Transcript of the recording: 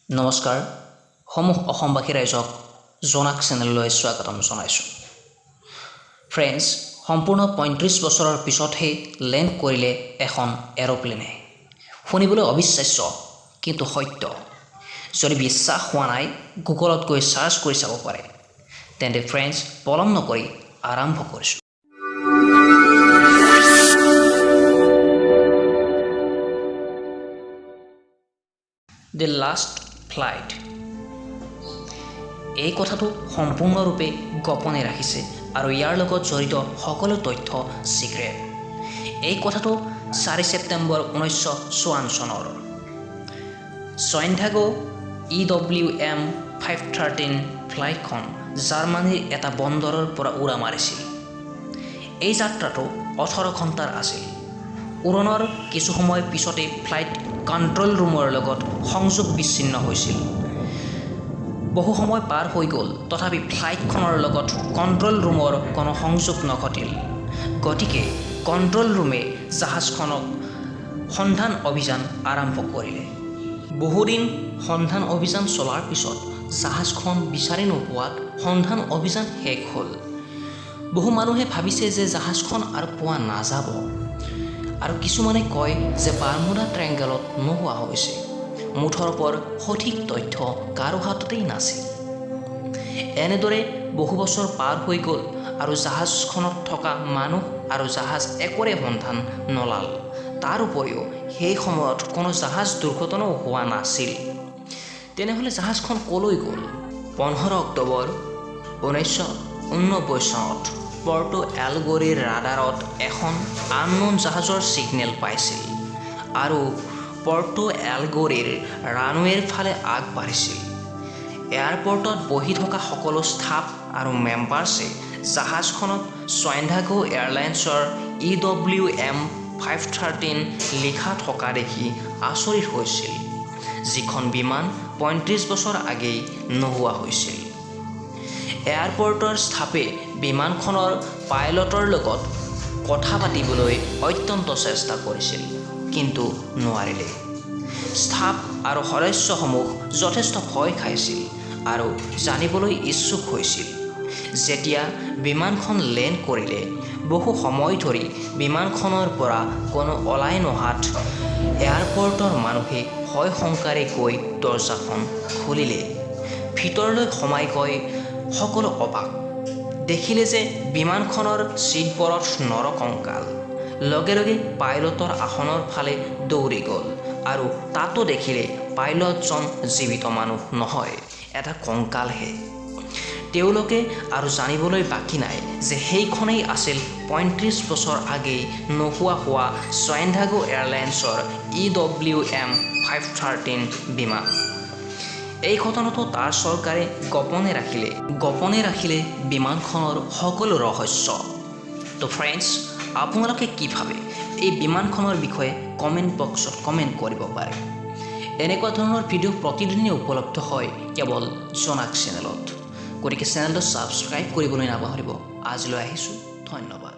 নমস্কাৰ সমূহ অসমবাসী ৰাইজক জোনাক চেনেললৈ স্বাগতম জনাইছোঁ। ফ্ৰেণ্ডছ, সম্পূৰ্ণ ৩৫ বছৰৰ পিছতহে লেণ্ড কৰিলে এখন এৰোপ্লেনে। শুনিবলৈ অবিশ্বাস্য কিন্তু সত্য। যদি বিশ্বাস হোৱা নাই গুগলত গৈ চাৰ্চ কৰি চাব পাৰে। তেন্তে ফ্ৰেণ্ডছ, পলম নকৰি আৰম্ভ কৰিছোঁ। The last flight. এই কথাটো সম্পূৰ্ণৰূপে গোপনে ৰাখিছে আৰু ইয়াৰ লগত জড়িত সকলো তথ্য চিক্ৰেট। এই কথাটো ৪ ছেপ্টেম্বৰ ১৯৫৪ চনৰ ছয়েণ্টাগো EWM 513 ফ্লাইটখন জাৰ্মানীৰ এটা বন্দৰৰ পৰা উৰা মাৰিছিল। এই যাত্ৰাটো ১৮ ঘণ্টাৰ আছিল। উৰণৰ কিছু সময় পিছতে ফ্লাইট কণ্ট্ৰল ৰুমৰ লগত সংযোগ বিচ্ছিন্ন হৈছিল। বহু সময় পাৰ হৈ গ'ল, তথাপি ফ্লাইটখনৰ লগত কণ্ট্ৰল ৰুমৰ কোনো সংযোগ নঘটিল। গতিকে কণ্ট্ৰল ৰুমে জাহাজখনক সন্ধান অভিযান আৰম্ভ কৰিলে। বহুদিন সন্ধান অভিযান চলাৰ পিছত জাহাজখন বিচাৰি নোপোৱাত সন্ধান অভিযান শেষ হ'ল। বহু মানুহে ভাবিছে যে জাহাজখন আৰু পোৱা নাযাব, আৰু কিছুমানে কয় যে বাৰ্মুডা ট্ৰায়েংগলত নোহোৱা হৈছে। মুঠৰ ওপৰত সঠিক তথ্য কাৰো হাততেই নাছিল। এনেদৰে বহু বছৰ পাৰ হৈ গ'ল আৰু জাহাজখনত থকা মানুহ আৰু জাহাজ একোৰে সন্ধান নলাল। তাৰ উপৰিও সেই সময়ত কোনো জাহাজ দুৰ্ঘটনাও হোৱা নাছিল। তেনেহ'লে জাহাজখন ক'লৈ গ'ল? ১৫ অক্টোবৰ ১৯৮৯ চনত পৰ্টো এলগৰিৰ ৰাডাৰত এখন আননোন জাহাজৰ ছিগনেল পাইছিল আৰু পৰ্টো এলগৰিৰ ৰানৱেৰ ফালে আগবাঢ়িছিল। এয়াৰপৰ্টত বহি থকা সকলো ষ্টাফ আৰু মেম্বাৰ্ছে জাহাজখনত ছয়েণ্টাগো এয়াৰলাইন্সৰ EWM 513 লিখা থকা দেখি আচৰিত হৈছিল, যিখন বিমান ৩৫ বছৰ আগেয়ে নোহোৱা হৈছিল। এয়াৰপৰ্টৰ ষ্টাফে বিমানখনৰ পাইলটৰ লগত কথা পাতিবলৈ অত্যন্ত চেষ্টা কৰিছিল, কিন্তু নোৱাৰিলে। ষ্টাফ আৰু সদস্যসমূহ যথেষ্ট ভয় খাইছিল আৰু জানিবলৈ ইচ্ছুক হৈছিল। যেতিয়া বিমানখন লেণ্ড কৰিলে, বহু সময় ধৰি বিমানখনৰ পৰা কোনো ওলাই নহাত এয়াৰপৰ্টৰ মানুহে ভয় শংকাৰে গৈ দৰজাখন খুলিলে। ভিতৰলৈ সোমাই গৈ সকলো অবাক। দেখিলে যে বিমানখনৰ ছিটবোৰত নৰকংকাল। লগে লগে পাইলটৰ আসনৰ ফালে দৌৰি গ'ল আৰু তাতো দেখিলে পাইলটজন জীৱিত মানুহ নহয়, এটা কংকালহে। তেওঁলোকে আৰু জানিবলৈ বাকী নাই যে সেইখনেই আছিল ৩৫ বছৰ আগেয়ে নোহোৱা হোৱা ছয়েণ্টাগো এয়াৰলাইন্সৰ EWM 513 বিমান। এই ঘটনাটো তাৰ চৰকাৰে গোপনে ৰাখিলে বিমানখনৰ সকলো ৰহস্য। তো ফ্ৰেণ্ডছ, আপোনালোকে কি ভাবে এই বিমানখনৰ বিষয়ে কমেণ্ট বক্সত কমেণ্ট কৰিব পাৰে। এনেকুৱা ধৰণৰ ভিডিঅ' প্ৰতিদিনে উপলব্ধ হয় কেৱল জোনাক চেনেলত। গতিকে চেনেলটো ছাবস্ক্ৰাইব কৰিবলৈ নাপাহৰিব। আজিলৈ আহিছোঁ, ধন্যবাদ।